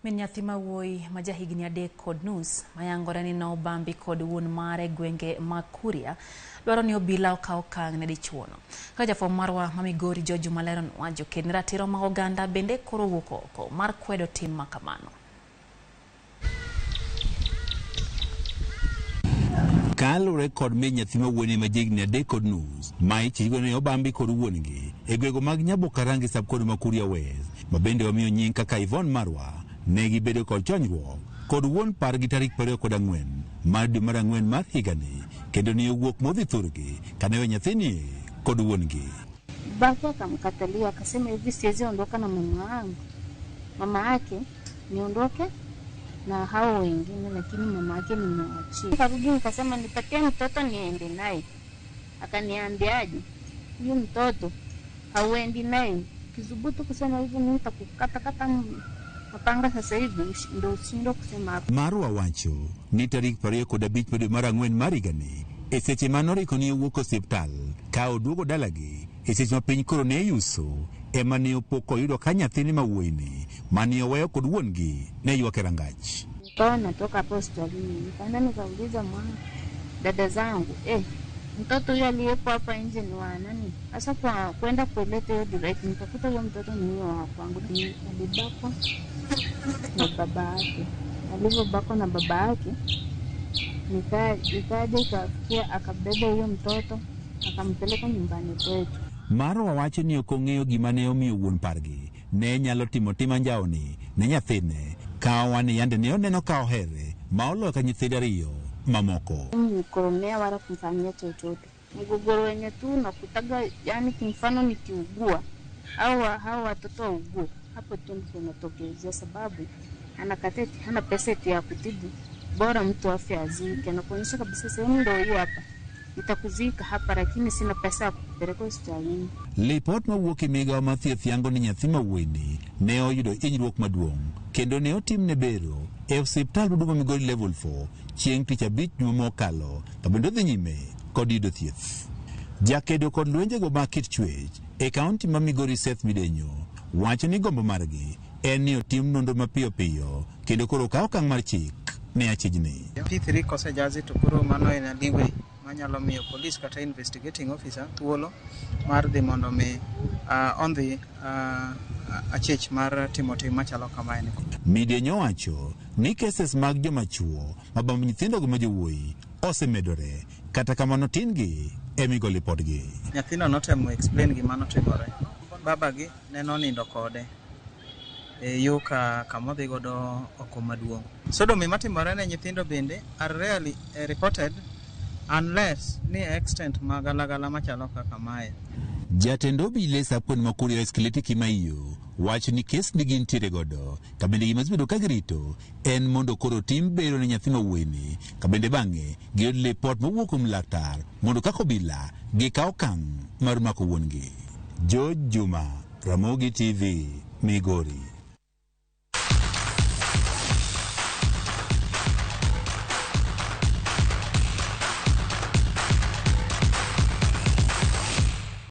Min nyathi mawuoyi ma jahigni 3 kod nus mayangore ni nobambi kod wuon mare gwenge mag Kuria dwaro ni obila okaw okang' ne dichuono. Ka jafwambo marwa ma Migori George Malero wacho kendo ratiro mag oganda bende koro wuok oko mar kwedo tim ma kamano. Kalure kod min nyathi mawuoyi ma jahigni 3 kod nus ma ichigo ne obambi kod wuongi e gwego mag Nyabokarangi sab-kod ma Kuria West ma bende wamiyo nying kaka Yvonne Marwa negi bedo kod chonyruok kod wuon pargi tarik 24 mar dwe mar ang'wen mar higani kendo ni owuok modhi thurgi kanewe nyathini kod wuongi. Baba akamkatalia akasema hivi siwezi ondoka na mama wangu. Mama yake niondoke na hao wengine lakini mama yake nimewachia. Karudi nikasema nipatie mtoto niende naye. Akaniambiaje? Huyu mtoto hauendi naye. Kizubutu kusema hivi nitakukata mapanga sasa hivi ndio usindo kusema hapo. Marwa wacho ni tarik 25 dwe mar ang'wen mar higani e seche manoriko ni owuok osiptal ka oduogo dalagi e seche ma piny koro ne yuso ema ne opoko yudo ka nyathini mawuoyini mane oweyo kod wuongi ne ywak e rangach. Natoka hapo hospitalini nikaenda nikauliza dada zangu mtoto huyo aliyepo hapa nje ni wa nani? Sasa kwa kwenda kuleta hiyo direct nikakuta huyo mtoto ni wa kwangu. Alibakwa na baba yake. Alivyobakwa na baba yake nikaja ikafikia akabeba huyo mtoto akampeleka nyumbani kwetu. Marwa wacho ni ok ong'eyo gima ne omiyo wuon pargi ne nyalo timo tim anjawni ne nyathine ka wan yande ne oneno ka ohere ma oloyo ka nyithinde ariyo mamoko. Mkoromea wala kumfanyia chochote. Mgogoro wenye tu nakutaga yani kimfano nikiugua au hao watoto waugue hapo tu ndipo natokezea sababu ana kateti hana pesa ya kutibu bora mtu afya azike na kuonyesha kabisa sehemu ndio hiyo hapa nitakuzika hapa lakini sina pesa ya kupeleka hospitalini. Lipot mawuok e migawo mar thieth yango ni nyathi mawuoyini ne oyudo hinyruok maduong' kendo ne otimne bero e osiptal maduong' Migori level 4 chieng' tich abich juma mokalo to bende odhi nyime kod yudo thieth. Jakedo kod lwenjego mag kit chwech e kaunti ma Migori Seth Midenyo wacho ni gombo margi en ni otim nonro mapiyo piyo kendo koro kaw okang' mar chik ne achijni. P3 kosejazi to koro mano en lingwe manyalo miyo polis kata investigating officer thuolo mar dhi mondo mi on the achich mar timo tim machalo kamae. Midenyo wacho ni cases mag joma chuo mabambo nyithindo ma jowuoyi osemedore kata kamano tin gi emigo lipodgi. Nyathino notemo explain gima notimore. Babagi ne nonindo kode yo kamodhi godo oko maduong'. Sodomi matimore ne nyithindo bende are rarely reported unless ni extent magalagala machalo kaka mae. Jatend obila sab-kod ma Kuria West Kileti Kimaiyo wacho ni kes ni gintiere godo ka bende gima bedo ka girito en mondo koro tim bero ne nyathi mawuoyini ka bende bang'e giyud lipot mowuok kuom laktar mondo kako obila gikaw okang' mar mako wuongi. George Juma, Ramogi TV, Migori.